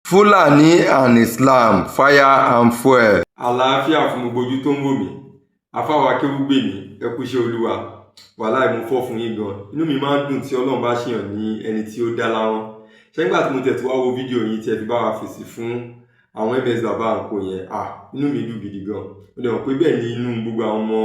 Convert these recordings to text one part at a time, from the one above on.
Fulani and Islam, fire and fuel. Àlàáfíà fún gbogbo ojú tó ń wò mí. Àfáwà Akéwúgbèmí, ẹ kú iṣẹ́ Olúwa. Wàláhì mo fọ́ fún yín gan. Inú mi máa ń dùn tí Ọlọ́run bá ṣèyàn ní ẹni tí ó dá láwọn. Ṣé nígbà tí mo tẹ̀ tí wá wo fídíò yín tí ẹ fi bá wa fèsì fún àwọn MS Baba Anko yẹn, inú mi dùn gidi gan. Mo dẹ̀ mọ̀ pé bẹ́ẹ̀ ni inú gbogbo àwọn ọmọ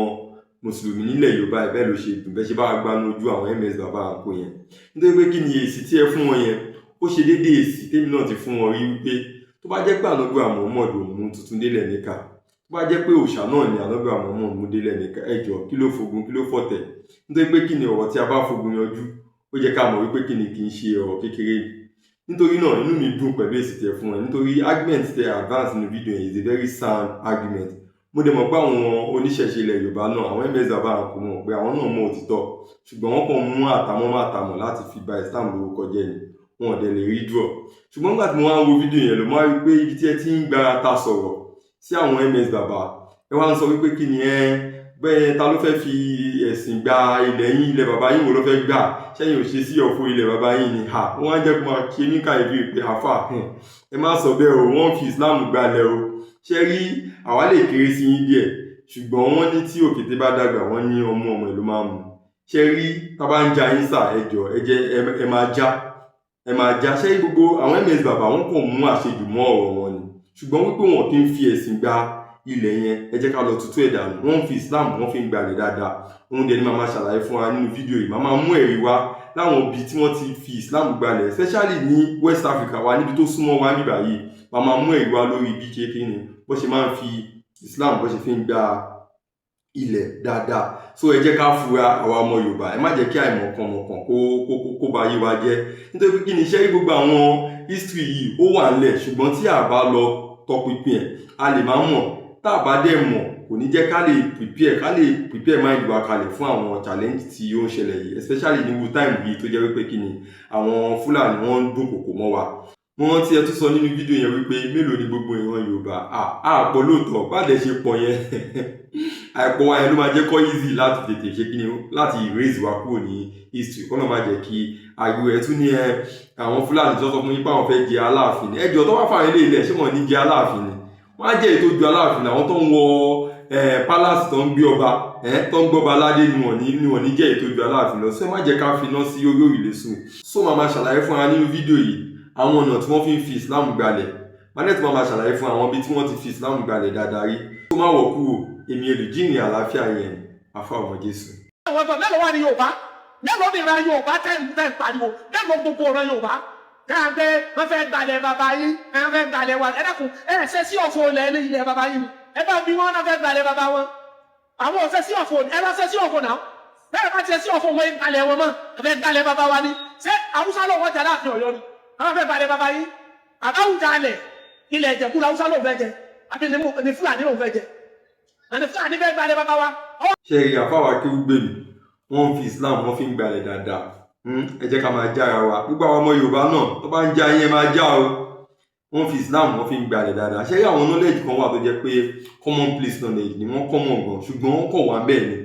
Mùsùlùmí nílẹ̀ Yorùbá bẹ́ẹ̀ ló ṣe dùn bẹ́ẹ̀ ṣe bá wa gbanú ojú àwọn MS Baba Anko yẹn. Nítorí pé kí ni èsì tí ẹ fún wọn yẹn, ó ṣe déédéé èsì tèmi náà ti fún wọn rí wípé tó bá jẹ́ pé Ànábì Muhammad mú tuntun délẹ̀ níkà, tó bá jẹ́ pé òòṣà náà ni Ànábì Muhammad mú délẹ̀ níkà, ẹ jọ̀ọ́ kí ló fogun kí ló fọ̀tẹ̀? Nítorí pé kí ni ọ̀rọ̀ tí a bá fogun yanjú, ó jẹ́ ká mọ̀ wípé kí ni kì í ṣe ọ̀rọ̀ kékeré. Nítorí náà inú mi dùn pẹ̀lú èsì tẹ́ fún wọn, nítorí argument tẹ́ advance nínú fídíò yẹn is a very sound argument. Mo dẹ̀ mọ̀ pé àwọn oníṣẹ̀ṣe ilẹ̀ Yorùbá náà, àwọn MS Baba Anko mọ̀ pé àwọn náà mọ̀ òtítọ́, ṣùgbọ́n wọ́n kàn mú àtàmọ́ láti fi ba Islam lórúkọ jẹ́ ni, wọn ò dẹ̀ lè rí draw. Ṣùgbọ́n nígbà tí mo wá ń wo fídíò yẹn ló máa rí pé ibi tí ẹ ti ń gbára ta sọ̀rọ̀ sí àwọn MS Baba, ẹ wá ń sọ wípé kí ni bẹ́ẹ̀ ta ló fẹ́ fi ẹ̀sìn gba ilẹ̀ yín, ilẹ̀ bàbá yín wo ló fẹ́ gbà, ṣẹ́yìn ò ṣe sí ọ̀fọ̀ ilẹ̀ bàbá yín ni wọ́n á jẹ́ kó máa ṣe ní káyìí pé àfà ẹ má sọ bẹ́ẹ̀ o, wọ́n fi Islam gbalẹ̀ o. Ṣé rí àwa lè kéré sí yín díẹ̀, ṣùgbọ́n wọ́n ní tí òkété bá dàgbà wọ́n ní ọmọ ìlú máa mú. Ṣé rí tá bá ń ja yín sà, ẹ jọ̀ọ́ ẹ máa já ṣé gbogbo àwọn MS Baba wọn kò mú àṣejù mọ́ ọ̀rọ̀ wọn ni, ṣùgbọ́n wípé wọn kì í fi ẹ̀sìn gba ilẹ̀ yẹn, ẹ jẹ́ ká lọ tutù ẹ̀ dànù. Wọ́n fi Islam wọ́n fi ń gbalẹ̀ dáadáa. Òun dẹ̀ ni màá máa ṣàlàyé fún wa nínú fídíò yìí. Màá máa mú ẹ̀rí wá láwọn ibi tí wọ́n ti fi Islam gbalẹ̀, especially ní West Africa wa níbi tó súnmọ́ wa níbà yìí. Màá máa mú ẹ̀rí wá lórí ibi kékeré ni bó ṣe máa ń fi Islam bó ṣe fi ń gba ilẹ̀ dáadáa. So ẹ jẹ́ ká fura àwa ọmọ Yorùbá, ẹ má jẹ́ kí àìmọ̀kànmọ̀kàn kó ba yé wa jẹ́. Nítorí pé kí ni iṣẹ́ gbogbo àwọn history yìí ó wà nílẹ̀, ṣùgbọ́n tí a bá lọ tọpinpin ẹ̀ a lè má mọ̀, tá a bá dẹ̀ mọ̀ kò ní jẹ́ ká lè prepare mind wa kalẹ̀ fún àwọn challenge tí ó ń ṣẹlẹ̀ yìí, especially ní time yìí tó jẹ́ wípé kí ni àwọn Fúlàní wọ́n ń dúnkòkò mọ́ wa. Mo rántí ẹ tún sọ nínú fídíò yẹn wípé mélòó ni gbogbo ìran Yorùbá, àpọ̀ lóòótọ́ bá dẹ̀ ṣe pọ̀ yẹn àìpọ̀ wa yẹn ló máa jẹ́ kọ́ easy láti tètè ṣe kí ni láti erase wa kúrò ní history, kọ́nà máa jẹ́ kí ayò ẹ̀ tún ní àwọn Fúlàní tó sọ fún yín pé àwọn fẹ́ jẹ Aláàfin ni. Ẹjọ́ tó bá fà ilé ilẹ̀ ṣé wọ́n ní jẹ Aláàfin ni? Wọ́n á jẹ́ ètò ju Aláàfin, àwọn tó ń wọ palace tó ń gbé ọba tó ń gbọ́ba aládé ni wọ́n ní jẹ́ ètò ju Aláàfin lọ. So ẹ má jẹ́ ká fi iná sí orí òrùlé sùn. So màá máa ṣàlàyé fún wa nínú fídíò yìí àwọn ọ̀nà tí wọ́n fi ń fi Islam gbalẹ̀. Màá tí máa ṣàlàyé fún àwọn ibi tí wọ́n ti fi Islam gbalẹ̀ dáadáa rí. Tó má wọ̀ kúrò, èmi olùjíìnì àlàáfíà yẹn Àfáà ọmọ Jésù. Àwọn ọ̀dọ́ mélòó wà ní Yorùbá? Mélòó ni ìran Yorùbá tẹ́ ń pariwo? Mélòó gbogbo ìran Yorùbá? Káàgbé wọ́n fẹ́ gbalẹ̀ bàbá yín, wọ́n fẹ́ gbalẹ̀ wa. Ẹ dákun, ẹ ṣe sí ọ̀fọ̀ ilẹ̀ ní ilẹ̀ bàbá yín. Ẹ bá bí wọ́n náà fẹ́ gbalẹ̀ bàbá wọn. Àwọn ò ṣe sí ọ̀fọ̀, ẹ bá ṣe sí ọ̀fọ̀ náà. Bẹ́ẹ̀ bá ṣe sí ọ̀fọ̀ wọn gbalẹ̀ wọn mọ́, ẹ fẹ́ gbalẹ̀ bàbá wa ni. Ṣé Haúsá ló wọ́n jà láàfin Ọ̀yọ́ ni? Àwọn fẹ́ gbalẹ̀ bàbá yín. Àbáwùjá alẹ̀ ilẹ̀ Ìjẹ̀bú Haúsá ló fẹ́ jẹ. Àbí ni Fúlàní ló fẹ́ jẹ. Àní Fúlàní fẹ́ gbalẹ̀ bàbá wa. Ṣé rí Àfáà Akéwúgbèmí, wọ́n fi Islam wọ́n fi ń gbalẹ̀ dáadáa. Ẹ jẹ́ ká máa jára wa. Gbogbo àwọn ọmọ Yorùbá náà tó bá ń já yẹn máa já o. Wọ́n fi Islam wọ́n fi ń gbalẹ̀ dáadáa. Ṣé rí àwọn knowledge kan wà tó jẹ́ pé common place knowledge ni wọ́n common gan, ṣùgbọ́n wọ́n kàn wá bẹ́ẹ̀ ni.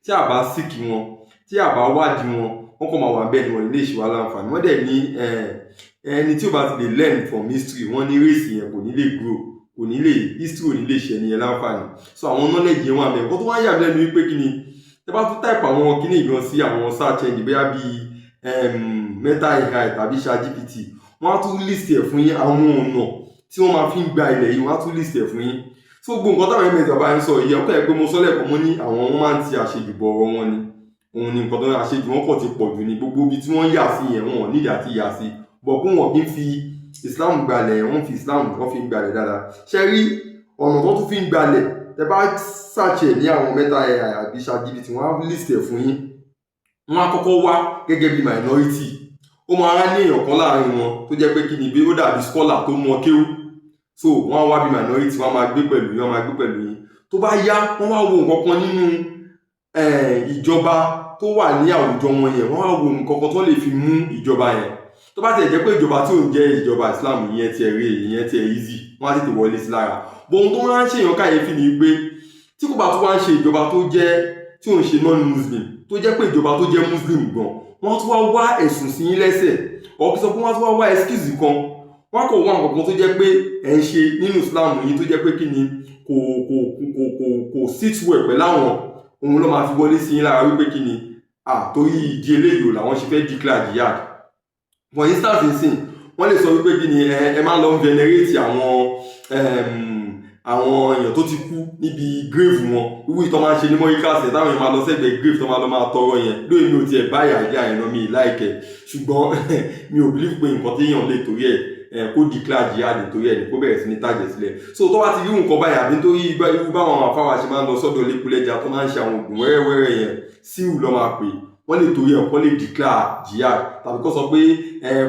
Tí a bá seek wọn, tí a bá wádìí wọn, wọ́n kàn máa wà bẹ́ẹ̀ ni wọ́n lè ṣe wá láǹfààní. Wọ́n dẹ̀ ní ẹni tí ó bá ti lè learn from history, wọ́n ní race yẹn kò ní lè grow, kò ní lè history ò ní lè ṣe ẹni yẹn láǹfààní. So àwọn knowledge yẹn wà bẹ́ẹ̀. Nǹkan tó wá yà mí lẹ́nu wípé kí ni tẹ́ bá tún type àwọn kíní gan sí àwọn search engine bóyá bíi Meta AI tàbí ChatGPT, wọ́n á tún list ẹ̀ fún yín àwọn ọ̀nà tí wọ́n máa fi ń gba ilẹ̀ yìí, wọ́n á tún list ẹ̀ fún yín. So gbogbo nǹkan táwọn MS Baba ń sọ yìí ọkọ̀ ẹ̀ pé mo sọ lẹ́ẹ̀kan mo ní àwọn wọn máa ń ti àṣejù bọ̀ ọ̀rọ̀ wọn ni. Òun ni nǹkan tó àṣejù wọn kọ̀ ti pọ̀ jù ní gbogbo ibi tí wọ́n yà sí yẹn wọn ò nídìí àti yà sí. Bọ̀ pé wọn kì í fi Islam gbalẹ̀, wọ́n fi Islam wọ́n fi ń gbalẹ̀ dáadáa. Ṣé rí ọ̀nà tó tún fi ń gbalẹ̀ tẹ́ bá search ẹ̀ ní àwọn Meta AI àbí ChatGPT, wọ́n á list ẹ̀ fún yín. Wọ́n á kọ́kọ́ wá gẹ́gẹ́ bí minority. Ó máa rán ní èèyàn kan láàrin wọn tó jẹ́ pé kí ni bí ó dàbí scholar tó mọ kéwú. So wọ́n á wá bí minority, wọ́n á máa gbé pẹ̀lú yín. Tó bá yá wọ́n wá wo nǹkan kan nínú ìjọba tó wà ní àwùjọ wọn yẹn, wọ́n á wo nǹkan kan tó lè fi mú ìjọba yẹn. Tó bá tẹ̀ jẹ́ pé ìjọba tí ò ń jẹ́ ìjọba Islam ìyẹn ti ẹ̀ easy, wọ́n á tètè wọlé sí lára. Bọ̀ ohun tó máa ń ṣèyàn káyéfì ni pé tí kò bá tún wá ń ṣe ìjọba tí ò ń ṣe non-Muslim, tó jẹ́ pé ìjọba tó jẹ́ Muslim gan, wọ́n tún wá ẹ̀sùn sí yín lẹ́sẹ̀, ọ̀kí sọ pé wọ́n tún wá excuse kan, wọ́n kò wá nǹkan tó jẹ́ pé ẹ̀ ń ṣe nínú Islam yìí tó jẹ́ pé kí ni kò sit well pẹ̀lú àwọn òun ló máa fi wọlé sí yín lára wípé kí ni torí ìdí eléyìí làwọn ṣe fẹ́ declare jihad. For instance nsìn wọ́n lè sọ wípé kí ni ẹ máa lọ venerate àwọn èèyàn tó ti kú níbi grave wọn wíwú ìtọ́ máa ń ṣe ní mọ́ríkàsì táwọn èèyàn máa lọ sẹ́gbẹ̀ẹ́ grave tó máa lọ máa tọrọ yẹn lóye mi ò tiẹ̀ báyà ìyá ẹ̀nà mi láìkẹ́ ṣùgbọ́n mi ò believe pé nǹkan téèyàn lè torí ẹ̀ kó declare jihad nítorí ẹ̀ ní kó bẹ̀rẹ̀ sí ní tàjẹ̀ sílẹ̀ so tó bá ti rí nǹkan báyà àbí nítorí irú báwọn àfáwà ṣe máa ń lọ sọ́dọ̀ lẹ́kúlẹ́jà tó máa ń ṣe àwọn oògùn wẹ́rẹ́wẹ́rẹ́ yẹn síwù lọ́ máa pè wọ́n lè torí ẹ̀ wọ́n lè declare jihad tàbí kó sọ pé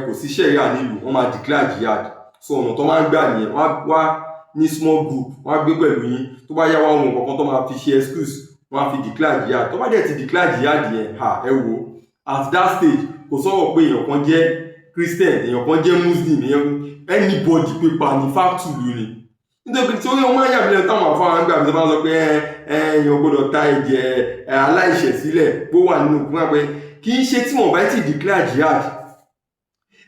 kò sí ṣẹ̀ríà nílùú wọ́n máa declare jihad so ọ̀nà tó máa ń gbà nìyẹn wá ní small group wọ́n á gbé pẹ̀lú yín tó bá yá wá ohun kankan tó máa fi ṣe excuse wọ́n á fi declare jihad tó bá dẹ̀ ti declare jihad yẹn ẹ wo at that stage kò sọ̀rọ̀ pé èèyàn kan jẹ́ Christian èèyàn kan jẹ́ Muslim anybody pípa ní fáktùlù ni nítorí tí ó yẹ wọ́n máa yà mí lẹ́nu táwọn afárá ń gbà mí tó bá sọ pé èèyàn gbọ́dọ̀ ta ẹ̀jẹ̀ aláìṣẹ̀ sílẹ̀ bó wà nínú òkú náà pé kì í ṣe tí wọ́n bá ti declare jihad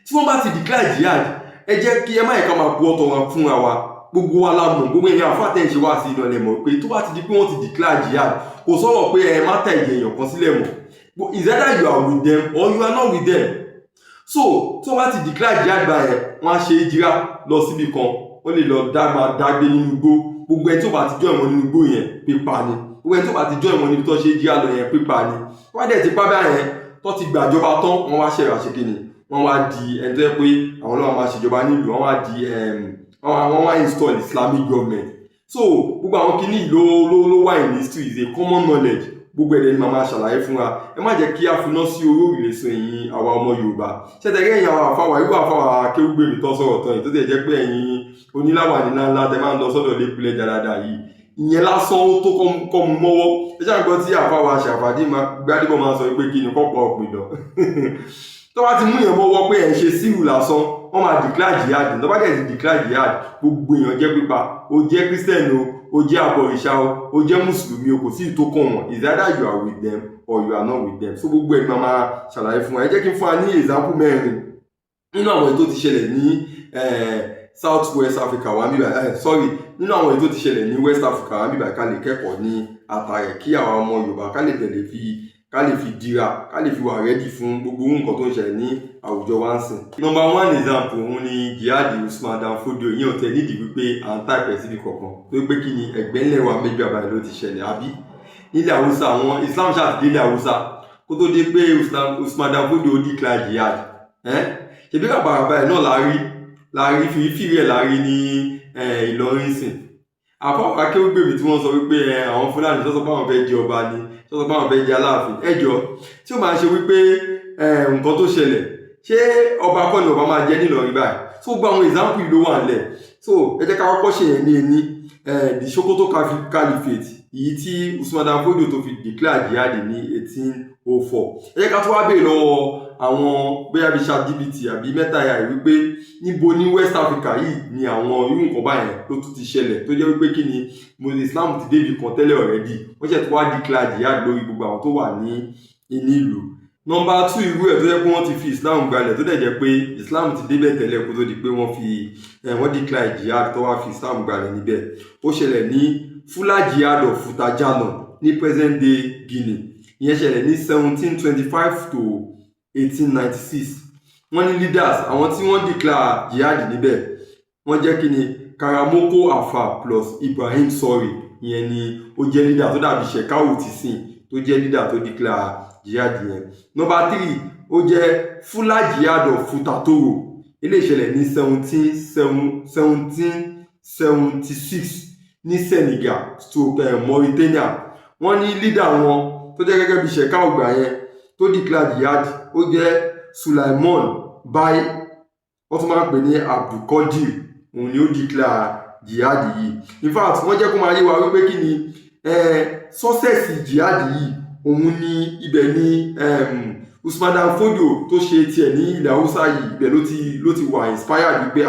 tí wọ́n bá ti declare jihad ẹ jẹ́ kí ẹ má yẹ ká máa bu ọ̀tọ̀ wọn fúnra wa gbogbo wa la mọ̀ gbogbo ẹ̀yàn àfáàtẹ̀ ṣe wá sí iná lẹ̀ mọ̀ pé tó bá ti di pé wọ́n ti declare jihad kò sọ̀rọ̀ pé ẹ má ta ẹ̀jẹ̀ èèyàn kan sílẹ̀ mọ̀ is either you are with them or you are not with them so tí wọ́n bá ti declare jihad gbà yẹn wọ́n á ṣe ìjìrá lọ síbi kan ó lè lọ máa dágbé nínú igbó gbogbo ẹni tó bá ti jọ ìwọ̀n nínú igbó yẹn pípa ni gbogbo ẹni tó bá ti jọ ìwọ̀n níbi tó ṣe ìjìrá lọ yẹn pípa ni wọ́n dẹ̀ ti pa bá yẹn tó ti gbàjọba tán wọ́n wá ṣẹ̀rà ṣe kíni wọ́n wá di ẹni tó yẹ pé àwọn náà máa ṣèjọba nílùú wọ́n wá di wọ́n wá install Islamic government so gbogbo àwọn kíní ló wà in history is a common knowledge gbogbo ẹ̀dẹ̀ ni màá máa ṣàlàyé fún wa ẹ má jẹ́ kí a finá sí oró ìrẹsọ ẹ̀yin àwa ọmọ Yorùbá ṣẹ́tẹ̀gẹ́ ẹ̀yin àwọn àfáwà irú àfáwà Akéwúgbèmí tó sọ̀rọ̀ tán yìí tó tẹ̀ jẹ́ pé ẹ̀yin oníláwà ní ńláńlá tẹ máa ń lọ sọ́dọ̀ lẹ́kúlẹ̀ dáadáa yìí ìyẹn lásán ó tó kọ́ mu mọ́wọ́ ẹ ṣáà gbọ́ tí àfáwà Ṣàfàdí Gbádébọ̀ máa sọ pé kí ni kọ́pọ̀ ọ̀pìdàn tó bá ti mú yẹn mọ́wọ́ pé ẹ̀ ń ṣe síwù lásán wọ́n máa declare jihad tó bá dẹ̀ ti declare jihad gbogbo èèyàn jẹ́ pípa ó jẹ́ Christian ó jẹ́ àbọ̀rìṣà ó jẹ́ mùsùlùmí o kò sí ìtò kan wọn is either you are with them or you are not with them so gbogbo ẹni máa ṣàlàyé fún wa ẹ jẹ́ kí n fún wa ní example mẹ́rin nínú àwọn èyí tó ti ṣẹlẹ̀ ní South West Africa wa níbà nínú àwọn èyí tó ti ṣẹlẹ̀ ní West Africa wa níbà ká lè kẹ́kọ̀ọ́ ní àtàrẹ̀ kí àwọn ọmọ Yorùbá ká lè fi dira ká lè fi wà rẹ́dì fún gbogbo nǹkan tó ń ṣẹlẹ̀ ní àwùjọ wa ń sìn. Number one example òun ni jihad Usman Dan Fodio ìyẹn ò tẹ̀ nídìí wípé à ń tàpẹ̀ síbi kọ̀ọ̀kan tó pé kí ni ẹgbẹ́ ńlẹ̀ wa méjì àbáyé ló ti ṣẹlẹ̀ àbí nílẹ̀ Haúsá àwọn Islam ṣàtìdé ilẹ̀ Haúsá kó tó dé pé Usman Dan Fodio declare jihad ṣebí kàbàràbà ẹ̀ náà láàrí fìrífìrí ẹ̀ láàrí ní Ìlọrin sìn àfọwọ́ Akéwúgbèmí tí wọ́n sọ wípé àwọn Fúlàní tó sọ pé àwọn fẹ́ jẹ ọba ni tó sọ pé àwọn fẹ́ jẹ Aláàfin ẹjọ́ tí ó máa ṣe wípé nǹkan tó ṣẹlẹ̀ ṣé ọba kọ́ ni ọba máa jẹ nílọrin báyìí tó gba àwọn example ló wà nílẹ̀ so ẹ jẹ́ ká kọ́kọ́ ṣe yẹn ní ẹni the Sokoto Caliphate èyí tí Usman Dan Fodio tó fi declare jihad ní 1804 ẹ jẹ́ ká tó wá béèrè lọ́wọ́ àwọn bóyá bíi ChatGPT àbí mẹ́tàyà wípé níbo ní West Africa yìí ni àwọn irú nǹkan báyẹn ló tún ti ṣẹlẹ̀ tó jẹ́ wípé kí ni Islam ti débi kan tẹ́lẹ̀ already wọ́n ṣẹ̀ tó wá declare jihad lórí gbogbo àwọn tó wà ní ìlú. Number 2 irú ẹ̀ tó jẹ́ pé wọ́n ti fi Islam gbalẹ̀ tó dẹ̀ jẹ́ pé Islam ti débẹ̀ tẹ́lẹ̀ kó tó di pé wọ́n declare jihad tó wá fi Islam gbalẹ̀ níbẹ̀ ó ṣẹlẹ̀ ní Fula Jihad of Futajalon ní present day Guinea ìyẹn ṣẹlẹ̀ ní 1725 to 1896 wọ́n ní leaders àwọn tí wọ́n declare jihad níbẹ̀ wọ́n jẹ́ kí ni Karamoko Afa plus Ibrahim Sori ìyẹn ni ó jẹ́ leader tó dàbí Shekau Tisin tó jẹ́ leader tó declare jihad yẹn. Number 3 ó jẹ́ Fula Jihad of Futatoro ilé ìṣẹ̀lẹ̀ ní 1776 ní Senegal stroke Mauritania wọ́n ní leader wọn tó jẹ́ gẹ́gẹ́ bí Shekau gbà yẹn tó declare jihad ó jẹ́ Sulaimon Bai wọ́n tún máa ń pè ní Abdulkadir òun ni ó declare jihad yìí in fact wọ́n jẹ́ kó máa yé wa wípé kí ni success jihad yìí òun ni ibẹ̀ ni Usman Dan Fodio tó ṣe tiẹ̀ ní ilẹ̀ Haúsá yìí ibẹ̀ ló ti wà inspired wípé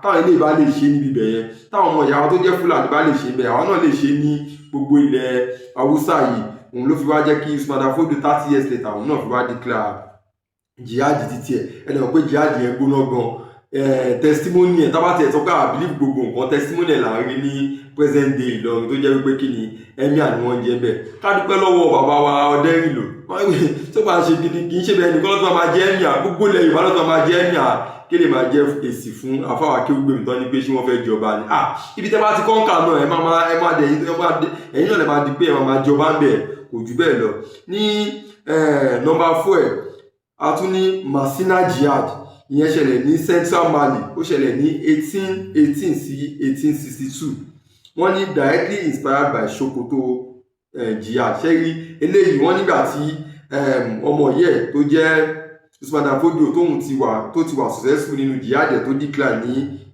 táwọn ilé ìbá lè ṣe níbi ibẹ̀ yẹn táwọn ọmọ ìyá tó jẹ́ Fúlàní bá lè ṣe ibẹ̀ àwọn náà lè ṣe ní gbogbo ilẹ̀ Haúsá yìí òun ló fi wá jẹ́ kí Usman Dan Fodio 30 years later òun náà fi wá declare jihad títí ẹ̀ ẹni mọ̀ pé jihad yẹn gbóná gan testimony ẹ̀ tábà tiẹ̀ sọ pé I believe gbogbo nǹkan testimony ẹ̀ là ń rí ní present day Ìlọrin tó jẹ́ wípé kí ni emir ni wọ́n jẹ́ bẹ́ẹ̀. ká dúpẹ́ lọ́wọ́ bàbá wa Ọdẹ́rìnlò tó bá ń ṣe gidi kì í ṣe bẹ́ẹ̀ nìkan lọ́tọ́ máa jẹ́ emir gbogbo ilẹ̀ Yorùbá lọ́tọ́ máa jẹ́ emir kí lè máa jẹ́ èsì fún afáwà Akéwùgbèmí tán ní pé ṣé wọ́n fẹ́ jọba ni ibi tẹ́ bá ti kọ́ńkà náà ẹ máa dẹ̀ ẹ̀yin náà lè máa di pé ẹ máa jọba ń bẹ̀ kò jù bẹ́ẹ̀ lọ. ní nọ́mbà 4 a tún ní Masina Jihad ìyẹn ṣẹlẹ̀ ní Central Mali ó ṣẹlẹ̀ ní 1818 sí 1862 wọ́n ní directly inspired by Sokoto Jihad ṣẹ́rí eléyìí wọ́n nígbà tí ọmọ yẹ̀ tó jẹ́ Usman Dan Fodio tó ti wà successful nínú jihad tó declare ní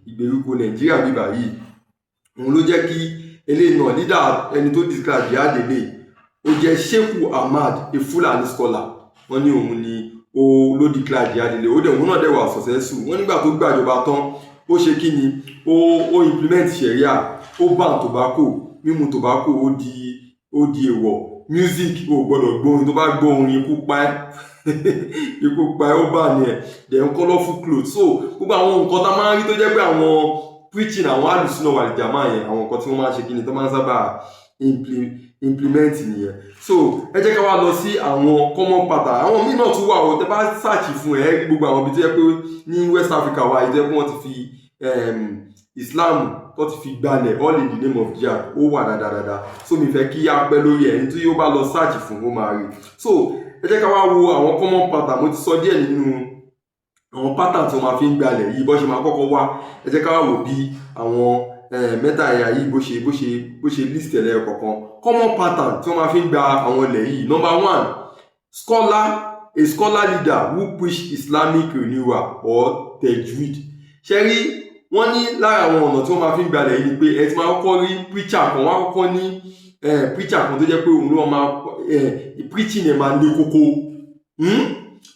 ìgbèríko Nàìjíríà bíbá yìí òun ló jẹ́ kí eléyìí náà leader ẹni tó declare jihad eléyìí ó jẹ́ Shehu Ahmad a Fulani scholar wọ́n ní òun ni ó ló declare jihad eléyìí ó dẹ̀ òun náà dẹ̀ wà successful wọ́n nígbà tó gbàjọba tán ó ṣe kí ni ó implement sharia ó ban tobacco mímu tobacco ó di èèwọ̀ music ó gbọ́dọ̀ gbóhun tó bá gbóhun ikú pa ẹ́ ikú pa ẹ́ ó bà ní ẹ̀ then colourful clothes so gbogbo àwọn nǹkan tá máa ń rí tó jẹ́ pé àwọn preaching àwọn alùsùnà wal jamaa yẹn àwọn nǹkan tí wọ́n máa ń ṣe kí ni tó máa ń sábà implement nìyẹn. so ẹ jẹ́ ká wá lọ sí àwọn common pattern àwọn míì náà tún wà ó tẹ́ bá search fún ẹ gbogbo àwọn ibi tó yẹ pé ní West Africa wà yìí tó yẹ pé wọ́n ti fi Islam tó ti fi gbalẹ̀ all in the name of jihad ó wà dáadáa so mi fẹ́ kí á pẹ́ lórí ẹni tí yóò bá lọ search fún ó máa rí. so ẹ jẹ́ ká wá wo àwọn common pattern mo ti sọ díẹ̀ nínú àwọn pattern tí wọ́n máa fi ń gbalẹ̀ yìí bó ṣe máa kọ́kọ́ wá ẹ jẹ́ ká wá wò bí àwọn mẹ́ta ẹ̀yà yìí bó ṣe list ẹ̀lẹ́ kọ̀ọ̀kan common pattern tí wọ́n máa fi ń gba àwọn ilẹ̀ yìí. number 1 a scholar leader who preach Islamic renewal or tajweed ṣẹ́rí wọ́n ní lára àwọn ọ̀nà tí wọ́n máa fi ń gbalẹ̀ yìí ni pé ẹ ti máa kọ́kọ́ rí preacher kan wọ́n á kọ́kọ́ ní preacher kan tó jẹ́ pé òun ló máa preaching ẹ̀ máa lé kókó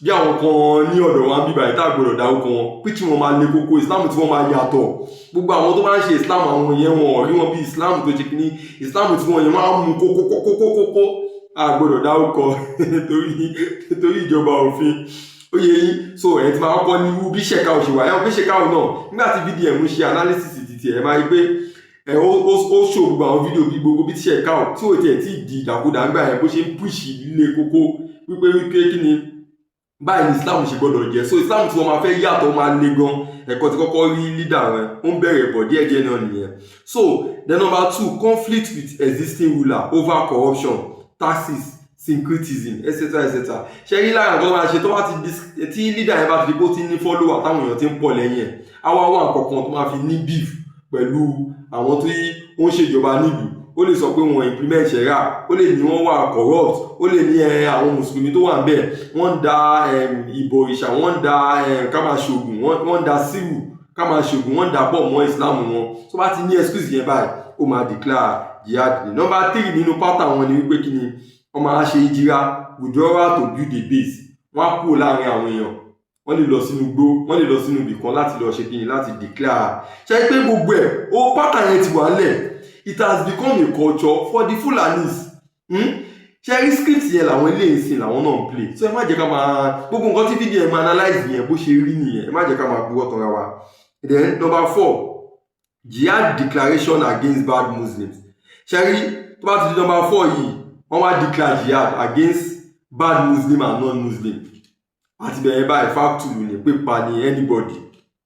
bí àwọn kan ní ọ̀dọ̀ wa ń bíbá ìta gbọ́dọ̀ dárúkọ wọn preaching wọn máa lé kókó Islam tí wọ́n máa yàtọ̀ gbogbo àwọn tó máa ń ṣe Islam àwọn yẹn wọn rí wọn bí Islam tó ṣe kíní Islam tí wọ́n yẹn máa ń mú kókó a gbọ́dọ̀ dárúkọ nítorí ìjọba òfin ó yẹ yín so ẹ̀ ti máa kọ́kọ́ ní irú bí ṣẹ̀ka òṣèwà ẹ̀ bí ṣẹ̀ka ò náà nígbà tí VDM ń ṣe analysis ti ẹ̀ máa rí pé ó ṣò gbogbo àwọn fídíò bí gbogbo bí ṣẹ̀ka ò tí ò tiẹ̀ tí di ìdàkudà ńgbà yẹn bó ṣe ń pùṣì líle kókó wípé kí ni báyìí ní Islam ṣe gbọ́dọ̀ jẹ́ so Islam tí wọ́n máa fẹ́ yàtọ̀ máa le gan ẹ̀kọ́ ti kọ́kọ́ rí leader rẹ̀ ó ń bẹ̀rẹ̀ bọ̀ díẹ̀díẹ̀ náà nìyẹn. so then number 2 conflict with existing ruler over corruption taxes syncretism etc ṣe rí lára nǹkan tó máa ṣe tó bá ti tí leader yẹn bá ti di bó ti ní follower táwọn èèyàn ti ń pọ̀ lẹ́yìn ẹ̀ àwa wà nǹkan tó máa fi ní beef pẹ̀lú àwọn tó ń ṣèjọba nílùú ó lè sọ pé wọn implement ṣẹ̀ríà ó lè ní wọ́n wà corrupt ó lè ní àwọn mùsùlùmí tó wà níbẹ̀ wọ́n ń da ìbọ̀rìṣà wọ́n ń da kámáṣoògùn wọ́n ń da sílù kámáṣoògùn wọ́n ń da pọ̀ mọ́ Islam wọn tó bá ti ní excuse yẹn báyìí ó máa declare jihad. number 3 nínú pátá wọn ni wípé kí ni wọ́n máa ṣe ìjìra withdrawal to build a base wọ́n á kúrò láàrin àwọn èèyàn wọ́n lè lọ sínú igbó wọ́n lè lọ sínú ibì kan láti lọ ṣe kíni láti declare ṣe pé gbogbo ẹ̀ ó pátá yẹn ti wà lẹ̀ it has become a culture for the Fulanis ṣe rí script yẹn làwọn eléyìí sìn làwọn náà ń play so ẹ má jẹ́ ká máa gbogbo nǹkan tí fídíò ẹ̀ máa analyse yẹn bó ṣe rí nìyẹn ẹ má jẹ́ ká máa gbúwọ́ tọ́ra wa. then number 4 jihad declaration against bad Muslims ṣe rí tó bá ti di number 4 yìí wọ́n wá declare jihad against bad Muslim and non-Muslim àti bẹ̀rẹ̀ báyìí factory ní pípa ní anybody.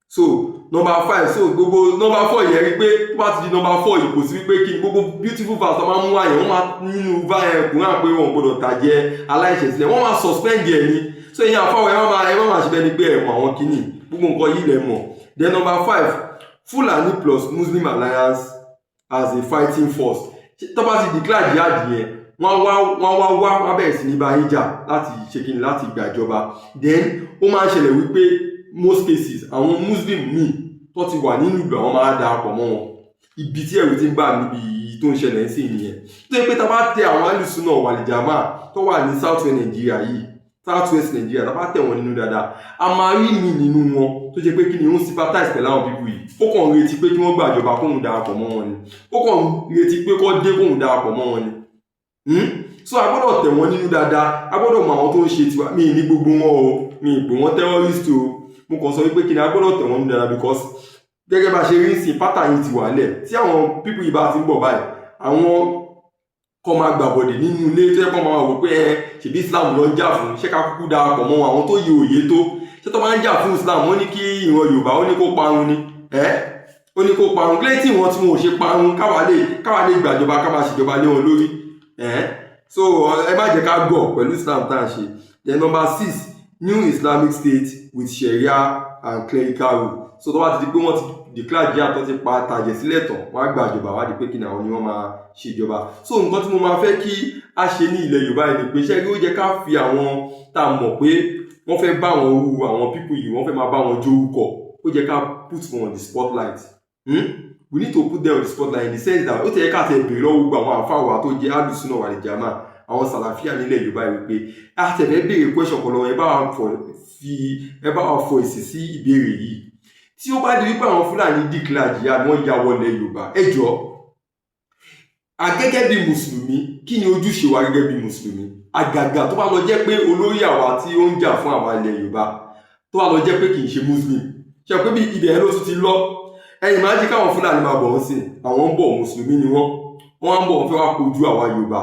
so number 5 so gbogbo number 4 yẹn rí pé tó bá ti di number 4 yìí kò sí wípé kí gbogbo beautiful verse máa mú wáyé wọ́n máa nínú kùnrin àpé wọn gbọdọ̀ tàjẹ́ aláìṣẹ̀ sílẹ̀ wọ́n máa suspend ẹ̀ ní so ìyẹn àfọwọ́ ẹ má máa ṣe bẹ́ẹ̀ ni pé ẹ̀ mọ̀ àwọn kìíní gbogbo nǹkan yìí lẹ̀ mọ̀. then number 5 Fulani plus Muslim alliance as a fighting force tó bá ti declare jihad yẹn wọ́n bẹ̀rẹ̀ sí ní bá yín jà láti ṣe kíni láti gbàjọba. then ó máa ń ṣẹlẹ̀ wípé most cases àwọn Muslim míì tó ti wà nínú ìlú àwọn máa darapọ̀ mọ́ wọn ibi tí ẹ̀rù ti ń bà níbi tó ń ṣẹlẹ̀ sí nìyẹn. tó yẹ pé tá a bá tẹ àwọn alùsùnà wal jamaa tó wà ní south west Nigeria yìí south west Nigeria tá a bá tẹ̀ wọ́n nínú dáadáa a máa rí mi nínú wọn tó jẹ́ pé kí ni ó ń sympathize pẹ̀lú àwọn pípù yìí ó kàn ń retí pé kí wọ́n gbàjọba kóhun darapọ̀ mọ́ wọn ni ó kàn ń retí pé kó dé kóhun darapọ̀ mọ́ wọn ni. so a gbọ́dọ̀ tẹ̀ wọ́n nínú dáadáa a gbọ́dọ̀ mọ àwọn tó ń ṣe tiwa mi ní gbogbo wọn o mi ìpò wọn terrorist o mo kàn sọ wípé kí ni a gbọ́dọ̀ tẹ̀ wọ́n dára because gẹ́gẹ́ bá ṣe rí sí pátá yìí ti wà lẹ̀ tí àwọn pípù yìí bá ti ń bọ̀ báyìí àwọn kọ́ máa gbàbọ̀dẹ̀ nínú ilé tó yẹ kọ́ máa wò pé ṣèbí Islam ló ń jà fún ṣé ká kúkú darapọ̀ mọ́ àwọn tó yẹ òye tó ṣé tó máa ń jà fún Islam ó ní kí ìran Yorùbá ó ní kó parun ni ó ní kó parun kílẹ̀ tí ìwọ̀n tí wọn ò ṣe parun káwa lè gbàjọba ká máa ṣèjọba lé wọn lórí so ẹ má jẹ́ ká gọ̀ pẹ̀lú Islam tá à ń ṣe. Then number 6, new Islamic state with Sharia and clerical rule. So tó bá ti di pé wọ́n ti declare jihad tó ti pa tàjẹ̀ sílẹ̀ tán wọ́n á gba ìjọba wá di pé kí ni àwọn ni wọ́n máa ṣèjọba. So nǹkan tí mo máa fẹ́ kí a ṣe ní ilẹ̀ Yorùbá yìí ni pé ṣé ó jẹ́ ká fi àwọn tá a mọ̀ pé wọ́n fẹ́ bá wọn ru àwọn pípù yìí wọ́n fẹ́ máa bá wọn jórúkọ ó jẹ́ ká put wọn on the spotlight. We need to put them on the spotlight in the sense that ó ti yẹ ká tẹ̀ bèrè lọ́wọ́ gbogbo àwọn àfáà wa tó jẹ́ alùsùnà wà ní jama àwọn sàlàfíà nílẹ̀ Yorùbá yìí pé a tẹ̀lé béèrè question kan lọ́wọ́ ẹ bá wa fọ èsì sí ìbéèrè yìí tí ó bá di wípé àwọn Fúlàní declare jihad wọ́n ya wọlé Yorùbá ẹ jọ̀ọ́ gẹ́gẹ́ bí mùsùlùmí kí ni ojúṣe wa gẹ́gẹ́ bí mùsùlùmí àgàgà tó bá lọ jẹ́ pé olórí àwa tí ó ń jà fún àwa ilẹ̀ Yorùbá tó bá lọ jẹ́ pé kì í ṣe muslim ṣe pé bí ibẹ̀ ẹ ló tún ti lọ ẹ̀yìn máa jí káwọn Fúlàní máa bọ̀ ń sìn àwọn ń bọ̀ mùsùlùmí ni wọ́n á ń bọ̀ wọ́n fẹ́ wá kojú àwa Yorùbá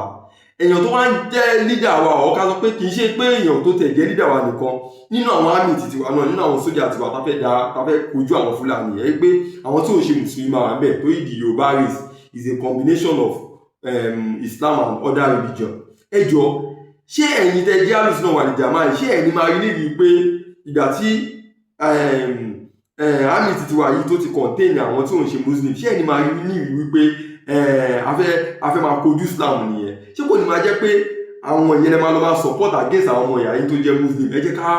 èèyàn tó wá ń jẹ́ lídà wa ọ̀ ká sọ pé kì í ṣe pé èèyàn tó tẹ̀ jẹ́ lídà wa nìkan nínú àwọn àmì tìtìwá náà nínú àwọn sójà tiwa tá fẹ́ kojú àwọn Fúlàní ẹ̀ pé àwọn tí ò ṣe mùsùlùmí máa wà ń bẹ̀ tó ìdí Yorùbá race is a combination of Islam and other religion. ẹ jọ̀ọ́ ṣé ẹ̀yin tẹ́ jẹ́ alùsùnà wà ní jàmáà ṣé ẹ̀yin máa rí níbi pé ìgbà tí àmì tìtìwá yìí tó ti contain àwọn tí ò ń ṣe muslim ṣé ẹ̀yin máa rí níbi wípé a fẹ́ máa kojú Islam nìyẹn ṣé kò ní máa jẹ́ pé àwọn ìyẹn lè máa lọ máa support against àwọn ọmọ ìyá yìí tó jẹ́ muslim ẹ jẹ́ ká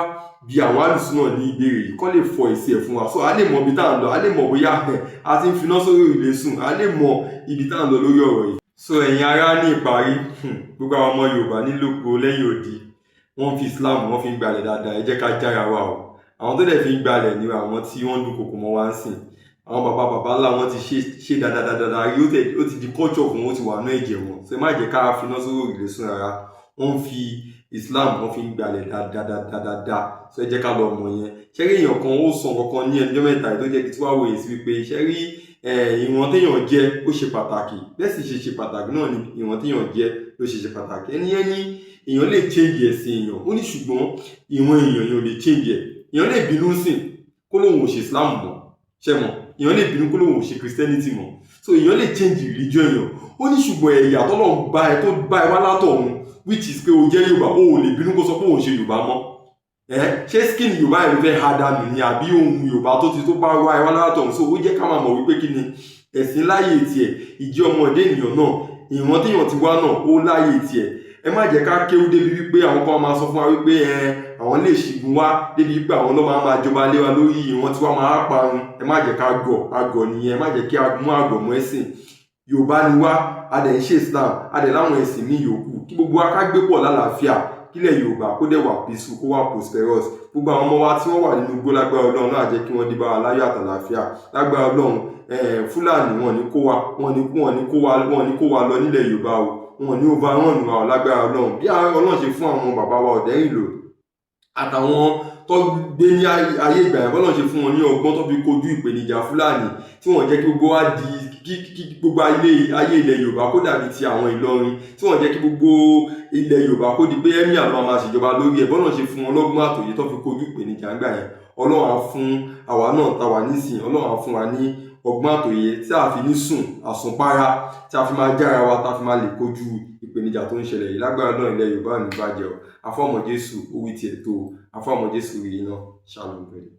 bí àwọn alùsùnà ní ìbéèrè yìí kọ́ lè fọ èsì ẹ̀ fún wa so a lè mọ ibi tá à ń lọ a lè mọ bóyá a ti ń finá sórí ìlé sùn a lè mọ ibi tá à ń lọ lórí ọ̀rọ̀ yìí. So ẹ̀yin ará ní ìparí gbogbo àwọn ọmọ Yorùbá nílòpọ̀ lẹ́yìn odi wọ́n fi Islam wọ́n fi ń gbalẹ̀ dáadáa ẹ jẹ́ ká jára wa o àwọn tó dẹ̀ fi ń gbalẹ̀ ni àwọn tí wọ́n ń dúnkokò mọ́ wá ń sìn àwọn bàbá ńlá wọn ti ṣe dáadáa rí ó ti di culture fún wọn ó ti wà ní ẹ̀jẹ̀ wọn so ẹ má jẹ́ ká finá sórí ìlé sùn rárá wọ́n fi Islam wọ́n fi ń gbalẹ̀ dáadáa so ẹ jẹ́ ká lọ mọ̀ yẹn ṣẹ́rí èèyàn kan ó sọ kankan ní ẹjọ́ mẹ́ta tó jẹ́ kí tí wàá wòye sí wípé ṣẹ́rí ìwọ̀n téèyàn jẹ́ ó ṣe pàtàkì bẹ́ẹ̀ sì ṣe pàtàkì náà ni ìwọ̀n téèyàn jẹ́ ló ṣe pàtàkì ẹni yẹn ní èèyàn lè change ẹ̀sìn èèyàn ó ní ṣùgbọ́n ìwọ̀n èèyàn lè change èèyàn lè bínú sìn kó lóun ò ṣe Islam mọ́ ṣẹ́mọ̀ èèyàn lè bínú kó lóun ò ṣe Christianity mọ́ so èèyàn lè change religion èèyàn ó ní ṣùgbọ́n ẹ̀yà tọ́lọ́run tó bá ẹ wá látọ̀run which is pé o jẹ́ Yorùbá o ò lè bínú kó sọ pé òun ṣe Yorùbá mọ́ ṣé skin Yorùbá yẹn fẹ́ ha dànù ni àbí ohun Yorùbá tó bá wá ẹ wá látọ̀run so ó jẹ́ ká máa mọ̀ wípé kí ni ẹ̀sìn láyè tiẹ̀ ìjẹ́ ọmọdé ènìyàn náà ìwọ̀n téèyàn ti wá náà ó láyè tiẹ̀ ẹ má jẹ́ ká kéwú débi wípé àwọn kan máa sọ fún wa wípé àwọn lè ṣìgún wá débi wípé àwọn ló máa jọba lé wa lórí ìwọ̀n tí wọ́n máa parun ẹ má jẹ́ ká àgọ̀ nìyẹn ẹ má jẹ́ kí a mú àgọ̀ mọ́ ẹ̀sìn Yorùbá ni wá a dẹ̀ ń ṣe Islam a dẹ̀ láwọn ẹ̀sìn míì yòókù kí gbogbo wa ká gbé pọ̀ lálàáfíà kílẹ̀ Yorùbá kó dẹ̀ wà peaceful kó wà prosperous gbogbo àwọn ọmọ wa tí wọ́n wà nínú igbó lágbára Ọlọ́run náà jẹ́ kí wọ́n dé bá wa láyọ̀ àtàlàáfíà lágbára Ọlọ́run Fúlàní wọn ní kó wa lọ nílẹ̀ Yorùbá o wọn ní overrun wa lágbára Ọlọ́run bí Ọlọ́run ṣe fún àwọn bàbá wa Ọ̀dẹ́rìnlò àtàwọn tó gbé ní ayé ìgbà yẹn bọ́lọ́run ṣe fún wọn ní ọgbọ́n tó fi kojú ìpèníjà Fúlàní tí wọ́n jẹ́ kí gbogbo wa di kí gbogbo ayé ilẹ̀ Yorùbá kó dàbí ti àwọn Ìlọrin tí wọ́n jẹ́ kí gbogbo ilẹ̀ Yorùbá kó di pé emir ló máa ṣèjọba lórí ẹ̀ bọ́lọ́run ṣe fún wọn lọ́gbọ́n àtòyé tó fi kojú ìpèníjà ńgbà yẹn Ọlọ́run á fún àwa náà tá wà nísìnyí Ọlọ́run á fún wa ní ọgbọ́n àtòyé tí a fi ní sùn àsùnpára tí a fi máa jára wa tá a fi máa lè kojú ìpèníjà tó ń ṣẹlẹ̀ yìí lágbára náà ilẹ̀ Yorùbá ní bàjẹ́ o afọ́mọ Jésù owó tiẹ̀ tó afọ́mọ Jésù rí iná ṣàlùbẹ̀rẹ̀.